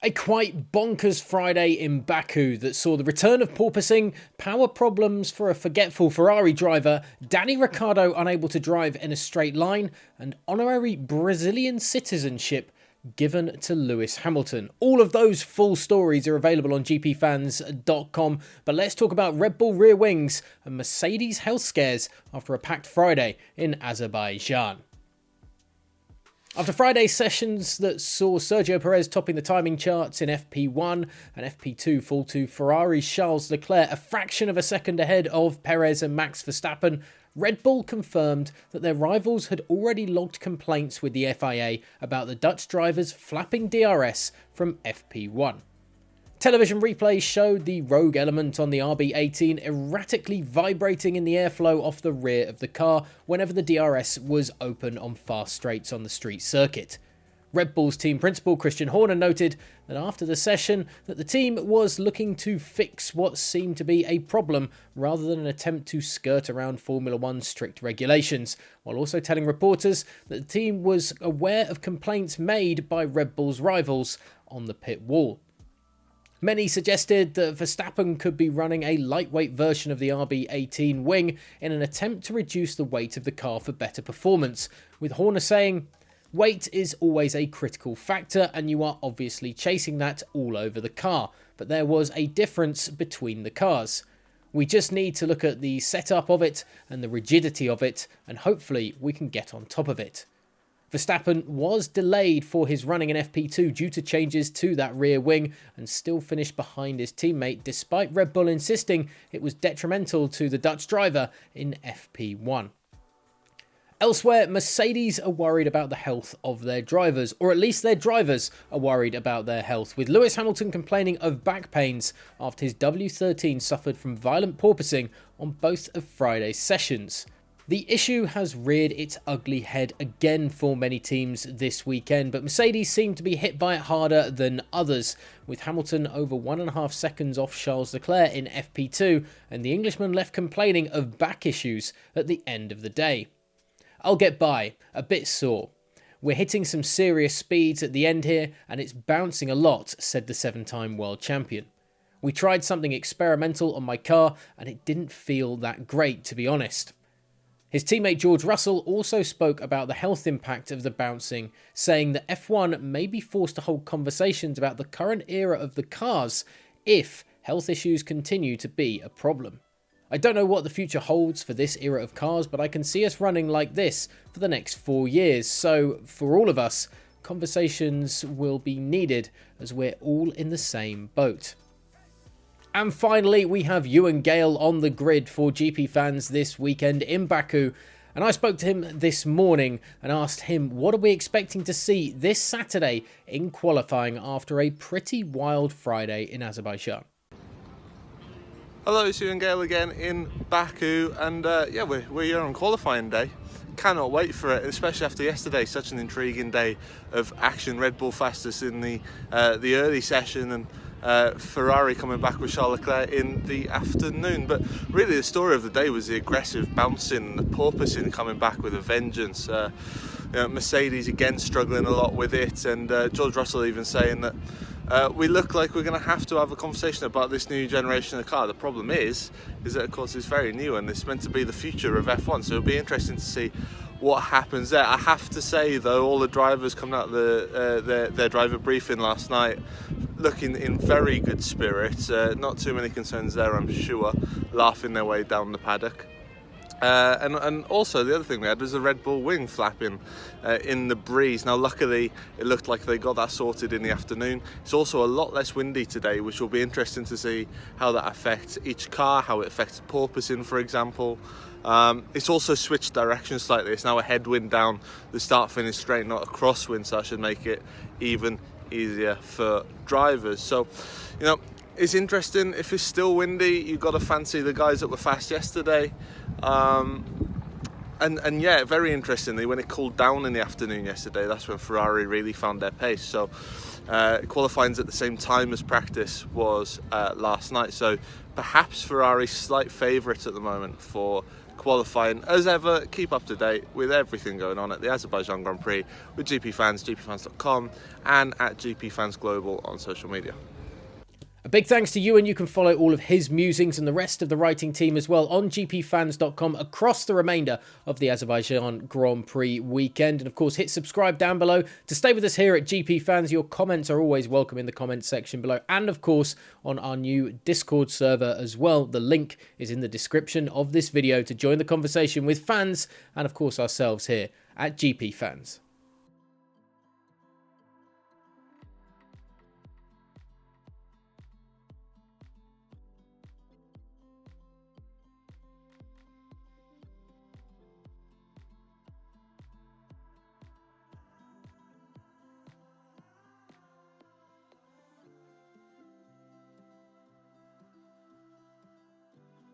A quite bonkers Friday in Baku that saw the return of porpoising, power problems for a forgetful Ferrari driver, Danny Ricciardo unable to drive in a straight line, and honorary Brazilian citizenship given to Lewis Hamilton. All of those full stories are available on GPFans.com, but let's talk about Red Bull rear wings and Mercedes health scares after a packed Friday in Azerbaijan. After Friday's sessions that saw Sergio Perez topping the timing charts in FP1 and FP2 fall to Ferrari's Charles Leclerc a fraction of a second ahead of Perez and Max Verstappen, Red Bull confirmed that their rivals had already logged complaints with the FIA about the Dutch drivers flapping DRS from FP1. Television replays showed the rogue element on the RB18 erratically vibrating in the airflow off the rear of the car whenever the DRS was open on fast straights on the street circuit. Red Bull's team principal Christian Horner noted that after the session that the team was looking to fix what seemed to be a problem rather than an attempt to skirt around Formula One's strict regulations, while also telling reporters that the team was aware of complaints made by Red Bull's rivals on the pit wall. Many suggested that Verstappen could be running a lightweight version of the RB18 wing in an attempt to reduce the weight of the car for better performance, with Horner saying, "Weight is always a critical factor and you are obviously chasing that all over the car, but there was a difference between the cars. We just need to look at the setup of it and the rigidity of it, and hopefully we can get on top of it." Verstappen was delayed for his running in FP2 due to changes to that rear wing and still finished behind his teammate despite Red Bull insisting it was detrimental to the Dutch driver in FP1. Elsewhere, Mercedes are worried about the health of their drivers, or at least their drivers are worried about their health, with Lewis Hamilton complaining of back pains after his W13 suffered from violent porpoising on both of Friday's sessions. The issue has reared its ugly head again for many teams this weekend, but Mercedes seem to be hit by it harder than others, with Hamilton over 1.5 seconds off Charles Leclerc in FP2, and the Englishman left complaining of back issues at the end of the day. "I'll get by, a bit sore. We're hitting some serious speeds at the end here, and it's bouncing a lot," said the 7-time world champion. "We tried something experimental on my car, and it didn't feel that great, to be honest." His teammate George Russell also spoke about the health impact of the bouncing, saying that F1 may be forced to hold conversations about the current era of the cars if health issues continue to be a problem. "I don't know what the future holds for this era of cars, but I can see us running like this for the next 4 years, so for all of us, conversations will be needed as we're all in the same boat." And finally, we have Ewan Gale on the grid for GP fans this weekend in Baku. And I spoke to him this morning and asked him what are we expecting to see this Saturday in qualifying after a pretty wild Friday in Azerbaijan. Hello, it's Ewan Gale again in Baku, and we're here on qualifying day. Cannot wait for it, especially after yesterday, such an intriguing day of action. Red Bull fastest in the early session, and Ferrari coming back with Charles Leclerc in the afternoon. But really the story of the day was the aggressive bouncing, the porpoising coming back with a vengeance. Mercedes again struggling a lot with it, and George Russell even saying that we look like we're going to have a conversation about this new generation of car. The problem is that of course it's very new and it's meant to be the future of F1, so it'll be interesting to see what happens there. I have to say though, all the drivers coming out their driver briefing last night looking in very good spirits, not too many concerns there I'm sure, laughing their way down the paddock. And also the other thing we had was a Red Bull wing flapping in the breeze. Now luckily it looked like they got that sorted in the afternoon. It's also a lot less windy today, which will be interesting to see how that affects each car, how it affects porpoising for example. It's also switched direction slightly. It's now a headwind down the start finish straight, not a crosswind, so that should make it even easier for drivers. So it's interesting. If it's still windy, you've got to fancy the guys that were fast yesterday. And yeah, very interestingly, when it cooled down in the afternoon yesterday, that's when Ferrari really found their pace. So qualifying's at the same time as practice was last night. So perhaps Ferrari's slight favourites at the moment for qualifying. As ever, keep up to date with everything going on at the Azerbaijan Grand Prix with GPFans, gpfans.com, and at GPFans Global on social media. A big thanks to Ewan. You can follow all of his musings and the rest of the writing team as well on gpfans.com across the remainder of the Azerbaijan Grand Prix weekend. And of course, hit subscribe down below to stay with us here at GP Fans. Your comments are always welcome in the comments section below. And of course, on our new Discord server as well. The link is in the description of this video to join the conversation with fans and of course ourselves here at GP Fans.